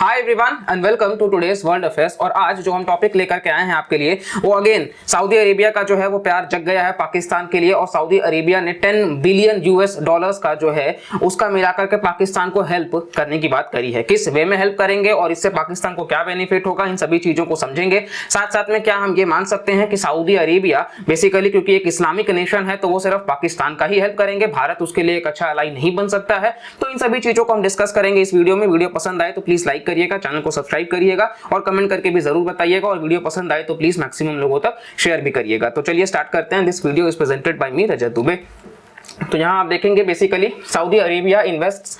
Hi everyone and welcome to today's world affairs. और आज जो हम टॉपिक लेकर के आए हैं आपके लिए वो अगेन सऊदी अरेबिया का जो है वो प्यार जग गया है पाकिस्तान के लिए। और सऊदी अरेबिया ने 10 बिलियन यूएस डॉलर्स का जो है उसका मिलाकर के पाकिस्तान को हेल्प करने की बात करी है। किस वे में हेल्प करेंगे और इससे पाकिस्तान को क्या बेनिफिट होगा, इन सभी चीजों को समझेंगे। साथ साथ में क्या हम ये मान सकते हैं कि सऊदी अरेबिया बेसिकली क्योंकि एक इस्लामिक नेशन है तो वो सिर्फ पाकिस्तान का ही हेल्प करेंगे, भारत उसके लिए एक अच्छा अलाई नहीं बन सकता है। तो इन सभी चीजों को हम डिस्कस करेंगे इस वीडियो में। वीडियो पसंद आए तो प्लीज लाइक करिएगा, चैनल को सब्सक्राइब करिएगा और कमेंट करके भी जरूर बताइएगा। और वीडियो पसंद आए तो प्लीज मैक्सिमम लोगों तक शेयर भी करिएगा। तो चलिए स्टार्ट करते हैं। This video is presented by me Rajat Dubey. तो यहां आप देखेंगे basically Saudi Arabia invests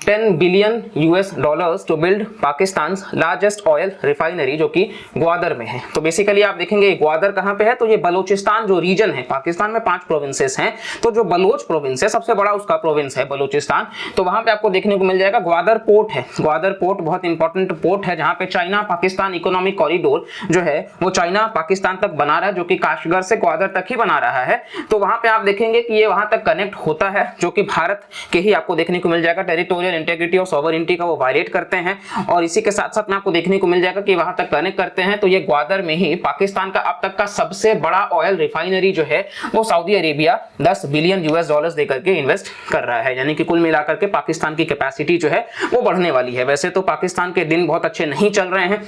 10 billion US dollars to build Pakistan largest oil refinery जो कि ग्वादर में है। तो बेसिकली आप देखेंगे ग्वादर कहां पे है, तो ये बलोचिस्तान जो रीजन है, पाकिस्तान में 5 प्रोविंसेस हैं, तो जो बलोच प्रोविंस है सबसे बड़ा उसका प्रोविंस है बलोचिस्तान। तो वहां पे आपको देखने को मिल जाएगा ग्वादर पोर्ट है। ग्वादर पोर्ट बहुत इंपॉर्टेंट पोर्ट है जहां पे चाइना पाकिस्तान इकोनॉमिक कॉरिडोर जो है वो चाइना पाकिस्तान तक बना रहा है, जो कि काशगर से ग्वादर तक ही बना रहा है। तो वहां पे आप देखेंगे कि ये वहां तक कनेक्ट होता है, जो कि भारत के ही आपको देखने को मिल जाएगा टेरिटोरियल इंटीग्रिटी और सॉवरेनिटी का वो वायलेट करते हैं। और इसी के साथ साथ में आपको देखने को मिल जाएगा कि वहां तक कनेक्ट करते हैं। तो ये ग्वादर में ही पाकिस्तान का अब तक का सबसे बड़ा ऑयल रिफाइनरी जो है वो Saudi Arabia 10 billion US dollars देकर के इन्वेस्ट कर रहा है। यानी कि कुल मिलाकर के पाकिस्तान की कैपेसिटी जो है वो बढ़ने वाली है। वैसे तो पाकिस्तान के दिन बहुत अच्छे नहीं चल रहे हैं,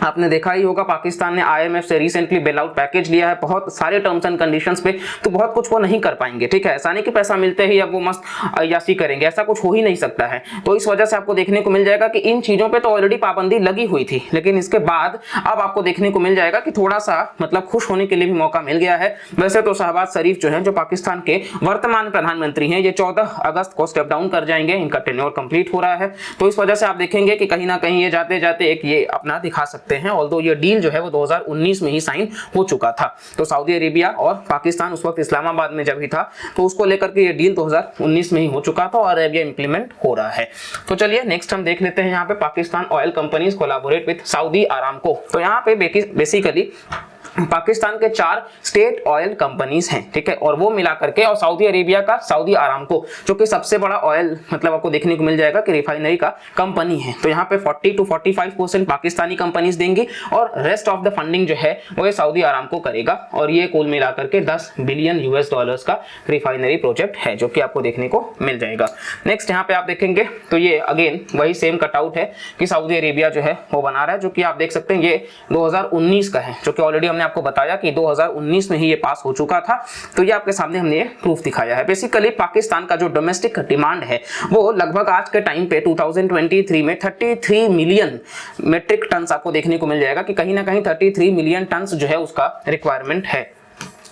आपने देखा ही होगा पाकिस्तान ने आईएमएफ से रिसेंटली बेल आउट पैकेज लिया है बहुत सारे टर्म्स एंड कंडीशंस पे। तो बहुत कुछ वो नहीं कर पाएंगे, ठीक है। ऐसा नहीं कि पैसा मिलते ही अब वो मस्त अय्याशी करेंगे, ऐसा कुछ हो ही नहीं सकता है। तो इस वजह से आपको देखने को मिल जाएगा कि इन चीजों पे तो ऑलरेडी पाबंदी लगी हुई थी, लेकिन इसके बाद अब आपको देखने को मिल जाएगा कि थोड़ा सा मतलब खुश होने के लिए भी मौका मिल गया है। वैसे तो शहबाज शरीफ जो है जो पाकिस्तान के वर्तमान प्रधानमंत्री हैं, ये 14 अगस्त को स्टेप डाउन कर जाएंगे, इनका टेन्योर कंप्लीट हो रहा है। तो इस वजह से आप देखेंगे कि कहीं ना कहीं ये जाते जाते एक ये अपना दिखा सकते हैं। ऑल्दो ये डील जो है वो 2019 में ही साइन हो चुका था। तो सऊदी अरेबिया और पाकिस्तान उस वक्त इस्लामाबाद में जब ही था तो उसको लेकर के ये डील 2019 में ही हो चुका था और अब ये इंप्लीमेंट हो रहा है। तो चलिए नेक्स्ट हम देख लेते हैं यहाँ पे Pakistan oil companies collaborate with Saudi Aramco. तो यहाँ पे बेसिकली पाकिस्तान के 4 स्टेट ऑयल कंपनीज हैं, ठीक है, और वो मिलाकर के और सऊदी अरेबिया का सऊदी अरामको जो कि सबसे बड़ा ऑयल मतलब आपको देखने को मिल जाएगा कि रिफाइनरी का कंपनी है। तो यहाँ पे 40 to 45% पाकिस्तानी कंपनीज देंगी और रेस्ट ऑफ द फंडिंग जो है वो ये सऊदी अरामको करेगा। और ये कुल मिलाकर के 10 बिलियन यूएस डॉलर्स का रिफाइनरी प्रोजेक्ट है जो कि आपको देखने को मिल जाएगा। नेक्स्ट यहाँ पे आप देखेंगे तो ये अगेन वही सेम कटआउट है कि सऊदी अरेबिया जो है वो बना रहा है, जो कि आप देख सकते हैं ये 2019 का है, जो कि ऑलरेडी हमने आपको बताया कि 2019 में ही ये पास हो चुका था। तो ये आपके सामने हमने ये प्रूफ दिखाया है। बेसिकली पाकिस्तान का जो डोमेस्टिक डिमांड है वो लगभग आज के टाइम पे 2023 में 33 मिलियन मेट्रिक टन आपको देखने को मिल जाएगा कि कहीं ना कहीं 33 मिलियन टन जो है उसका रिक्वायरमेंट है।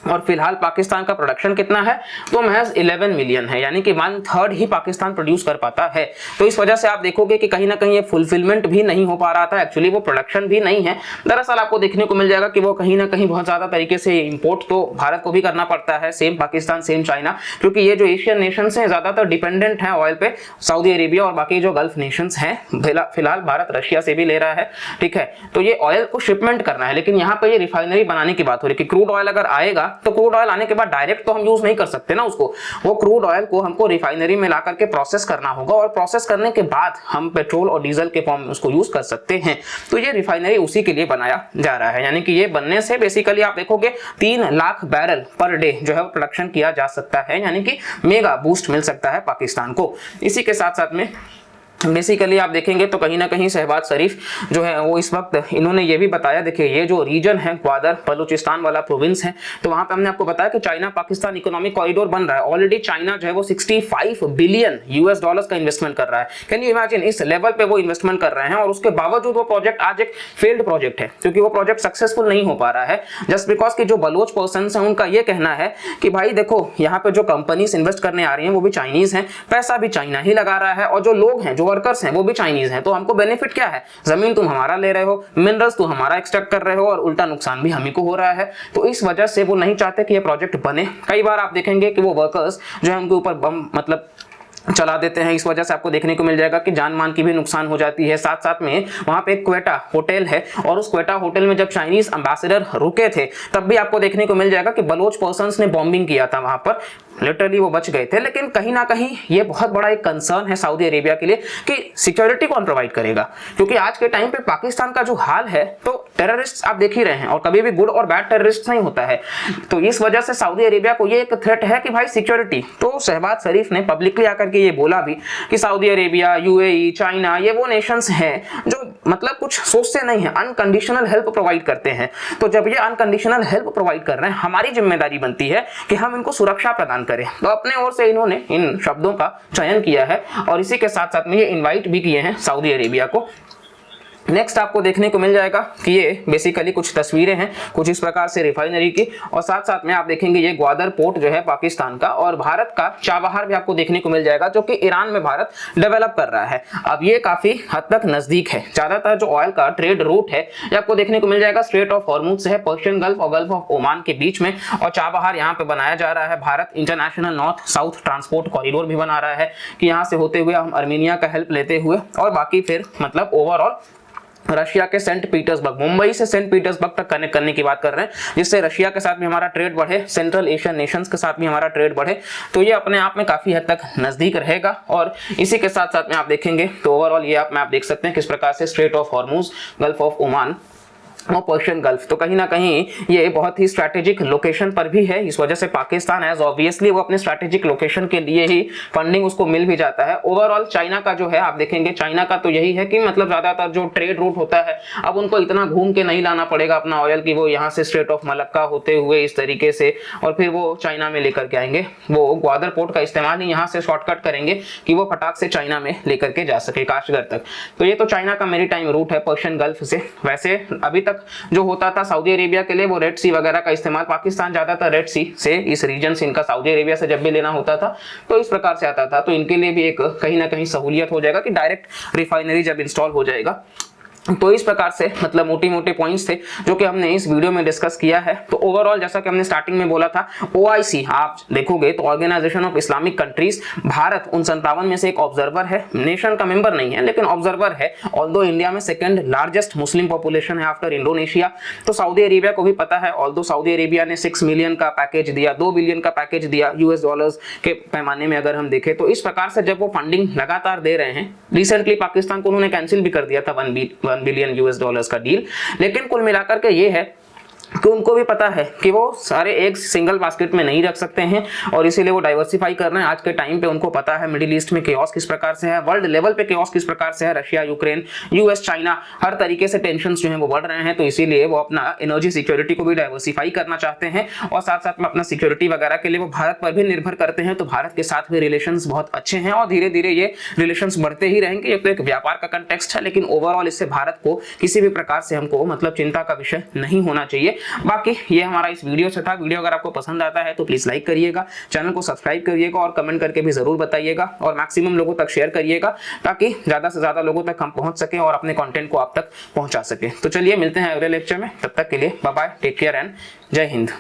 और फिलहाल पाकिस्तान का प्रोडक्शन कितना है तो महज 11 मिलियन है, यानी कि 1/3 ही पाकिस्तान प्रोड्यूस कर पाता है। तो इस वजह से आप देखोगे कि कहीं ना कहीं ये फुलफिलमेंट भी नहीं हो पा रहा था, एक्चुअली वो प्रोडक्शन भी नहीं है। दरअसल आपको देखने को मिल जाएगा कि वो कहीं ना कहीं बहुत ज्यादा तरीके से इंपोर्ट तो भारत को भी करना पड़ता है, सेम पाकिस्तान सेम चाइना, क्योंकि ये जो एशियन नेशन है ज्यादातर डिपेंडेंट है ऑयल पे, सऊदी अरेबिया और बाकी जो गल्फ नेशन है। फिलहाल भारत रशिया से भी ले रहा है, ठीक है। तो ये ऑयल को शिपमेंट करना है, लेकिन यहाँ पे ये रिफाइनरी बनाने की बात हो रही है कि क्रूड ऑयल अगर आएगा तो क्रूड ऑयल आने के बाद डायरेक्ट तो हम यूज नहीं कर सकते ना उसको, वो क्रूड ऑयल को हमको रिफाइनरी में ला करके प्रोसेस करना होगा और प्रोसेस करने के बाद हम पेट्रोल और डीजल के फॉर्म में उसको यूज कर सकते हैं। तो ये रिफाइनरी उसी के लिए बनाया जा रहा है, यानी कि ये बनने से बेसिकली आप देखोगे 3 लाख बैरल पर डे जो है वो प्रोडक्शन किया जा सकता है, यानी कि मेगा बूस्ट मिल सकता है पाकिस्तान को। इसी के साथ साथ में बेसिकली आप देखेंगे तो कहीं ना कहीं शहबाज शरीफ जो है वो इस वक्त इन्होंने ये भी बताया, देखिए ये जो रीजन है ग्वादर बलूचिस्तान वाला प्रोविंस है, तो वहां पे हमने आपको बताया कि चाइना पाकिस्तान इकोनॉमिक कॉरिडोर बन रहा है। ऑलरेडी चाइना जो है वो 65 बिलियन यूएस डॉलर्स का इन्वेस्टमेंट कर रहा है। कैन यू इमेजिन, इस लेवल पे वो इन्वेस्टमेंट कर रहे हैं और उसके बावजूद वो प्रोजेक्ट आज एक फेल्ड प्रोजेक्ट है, क्योंकि वो प्रोजेक्ट सक्सेसफुल नहीं हो पा रहा है। जस्ट बिकॉज कि जो बलोच पर्सन है उनका ये कहना है कि भाई देखो यहाँ पे जो कंपनीज इन्वेस्ट करने आ रही है वो भी चाइनीज है, पैसा भी चाइना ही लगा रहा है और जो लोग हैं जो वर्कर्स हैं वो भी चाइनीज हैं। तो हमको बेनिफिट क्या है, जमीन तुम हमारा ले रहे हो, मिनरल्स तुम हमारा एक्सट्रैक्ट कर रहे हो और उल्टा नुकसान भी हमी को हो रहा है। तो इस वजह से वो नहीं चाहते कि ये प्रोजेक्ट बने। कई बार आप देखेंगे कि वो वर्कर्स जो है उनके ऊपर बम मतलब चला देते हैं। इस वजह से आपको देखने को मिल जाएगा कि जान मान की भी नुकसान हो जाती है। साथ साथ में वहां पे एक क्वेटा होटल है और उस क्वेटा होटल में जब चाइनीज एम्बेसडर रुके थे तब भी आपको देखने को मिल जाएगा कि बलोच पर्सन्स ने बॉम्बिंग किया था वहां पर। लिटरली वो बच गए थे। लेकिन कहीं ना कहीं ये बहुत बड़ा एक कंसर्न है सऊदी अरेबिया के लिए कि सिक्योरिटी कौन प्रोवाइड करेगा, क्योंकि आज के टाइम पे पाकिस्तान का जो हाल है तो टेररिस्ट आप देख ही रहे हैं, और कभी भी गुड और बैड टेररिस्ट नहीं होता है। तो इस वजह से सऊदी अरेबिया को ये एक थ्रेट है कि भाई सिक्योरिटी। तो शहबाज शरीफ ने पब्लिकली आकर के ये बोला भी कि सऊदी अरेबिया, यूएई, चाइना, ये वो नेशंस हैं जो मतलब कुछ सोचते नहीं है, अनकंडीशनल हेल्प प्रोवाइड करते हैं। तो जब ये अनकंडीशनल हेल्प प्रोवाइड कर रहे हैं, हमारी जिम्मेदारी बनती है कि हम इनको सुरक्षा प्रदान करें। तो अपने ओर से इन्होंने इन शब्दों का चयन किया है और इसी के साथ साथ में ये इनवाइट भी किए हैं सऊदी अरेबिया को। नेक्स्ट आपको देखने को मिल जाएगा कि ये बेसिकली कुछ तस्वीरें हैं कुछ इस प्रकार से रिफाइनरी की, और साथ साथ में आप देखेंगे ये ग्वादर पोर्ट जो है पाकिस्तान का, और भारत का चाबहार भी आपको देखने को मिल जाएगा जो कि ईरान में भारत डेवलप कर रहा है। अब ये काफी हद तक नजदीक है। ज्यादातर जो ऑयल का ट्रेड रूट है ये आपको देखने को मिल जाएगा स्ट्रेट ऑफ हॉर्मुज से है, पर्शियन गल्फ और गल्फ ऑफ ओमान के बीच में, और चाबहार यहाँ पे बनाया जा रहा है। Bharat international north south transport corridor भी बना रहा है कि यहाँ से होते हुए हम अर्मेनिया का हेल्प लेते हुए और बाकी फिर मतलब ओवरऑल रशिया के सेंट पीटर्सबर्ग, मुंबई से सेंट पीटर्सबर्ग तक कनेक्ट करने की बात कर रहे हैं, जिससे रशिया के साथ भी हमारा ट्रेड बढ़े, सेंट्रल एशियन नेशंस के साथ भी हमारा ट्रेड बढ़े। तो ये अपने आप में काफी हद तक नजदीक रहेगा। और इसी के साथ साथ में आप देखेंगे तो ओवरऑल ये आप देख सकते हैं किस प्रकार से straight of Hormuz, gulf of Oman और पर्शियन गल्फ, तो कहीं ना कहीं ये बहुत ही स्ट्रैटेजिक लोकेशन पर भी है। इस वजह से पाकिस्तान एज ऑब्वियसली वो अपने स्ट्रैटेजिक लोकेशन के लिए ही फंडिंग उसको मिल भी जाता है। ओवरऑल चाइना का जो है आप देखेंगे, चाइना का तो यही है कि मतलब ज्यादातर जो ट्रेड रूट होता है अब उनको इतना घूम के नहीं लाना पड़ेगा अपना ऑयल की वो यहाँ से स्ट्रेट ऑफ मलक्का होते हुए इस तरीके से और फिर वो चाइना में लेकर के आएंगे। वो ग्वादर पोर्ट का इस्तेमाल ही यहाँ से शॉर्टकट करेंगे कि वो फटाक से चाइना में लेकर के जा सके काशगर तक। तो ये तो चाइना का मेरीटाइम रूट है पर्शियन गल्फ से। वैसे अभी तक जो होता था सऊदी अरेबिया के लिए वो रेड सी वगैरह का इस्तेमाल, पाकिस्तान ज्यादातर रेड सी से इस रीजन से इनका सऊदी अरेबिया से जब भी लेना होता था तो इस प्रकार से आता था। तो इनके लिए भी एक कहीं ना कहीं सहूलियत हो जाएगा कि डायरेक्ट रिफाइनरी जब इंस्टॉल हो जाएगा। तो इस प्रकार से मतलब मोटे मोटे पॉइंट्स थे जो कि हमने इस वीडियो में डिस्कस किया है। तो ओवरऑल जैसा कि हमने स्टार्टिंग में बोला था, OIC आप देखोगे तो organisation of Islamic countries, Bharat उन 57 में से एक ऑब्जर्वर है, नेशन का मेंबर नहीं है लेकिन ऑब्जर्वर है। ऑल्दो इंडिया में सेकंड लार्जेस्ट मुस्लिम पॉपुलेशन है आफ्टर इंडोनेशिया। तो सऊदी अरेबिया को भी पता है, ऑल्दो सऊदी अरेबिया ने 6 मिलियन का पैकेज दिया, 2 बिलियन का पैकेज दिया US डॉलर्स के पैमाने में अगर हम देखें। तो इस प्रकार से जब वो फंडिंग लगातार दे रहे हैं, रिसेंटली पाकिस्तान को उन्होंने कैंसिल भी कर दिया था 1 बिलियन US डॉलर्स का डील, लेकिन कुल मिलाकर के ये है कि उनको भी पता है कि वो सारे एग्स सिंगल बास्केट में नहीं रख सकते हैं और इसीलिए वो डाइवर्सिफाई कर रहे हैं। आज के टाइम पे उनको पता है मिडिल ईस्ट में केओस किस प्रकार से है, वर्ल्ड लेवल पे केओस किस प्रकार से है, रशिया, यूक्रेन, US, चाइना, हर तरीके से टेंशंस जो हैं वो बढ़ रहे हैं। तो इसीलिए वो अपना एनर्जी सिक्योरिटी को भी डाइवर्सिफाई करना चाहते हैं और साथ साथ में अपना सिक्योरिटी वगैरह के लिए वो भारत पर भी निर्भर करते हैं। तो भारत के साथ भी रिलेशंस बहुत अच्छे हैं और धीरे धीरे ये रिलेशंस बढ़ते ही रहेंगे। ये तो एक व्यापार का कंटेक्स्ट है, लेकिन ओवरऑल इससे भारत को किसी भी प्रकार से हमको मतलब चिंता का विषय नहीं होना चाहिए। बाकी ये हमारा इस वीडियो से था। वीडियो अगर आपको पसंद आता है तो प्लीज लाइक करिएगा, चैनल को सब्सक्राइब करिएगा और कमेंट करके भी जरूर बताइएगा और मैक्सिमम लोगों तक शेयर करिएगा ताकि ज्यादा से ज्यादा लोगों तक हम पहुंच सके और अपने कंटेंट को आप तक पहुंचा सके। तो चलिए मिलते हैं अगले लेक्चर में, तब तक के लिए bye bye, take care and जय हिंद।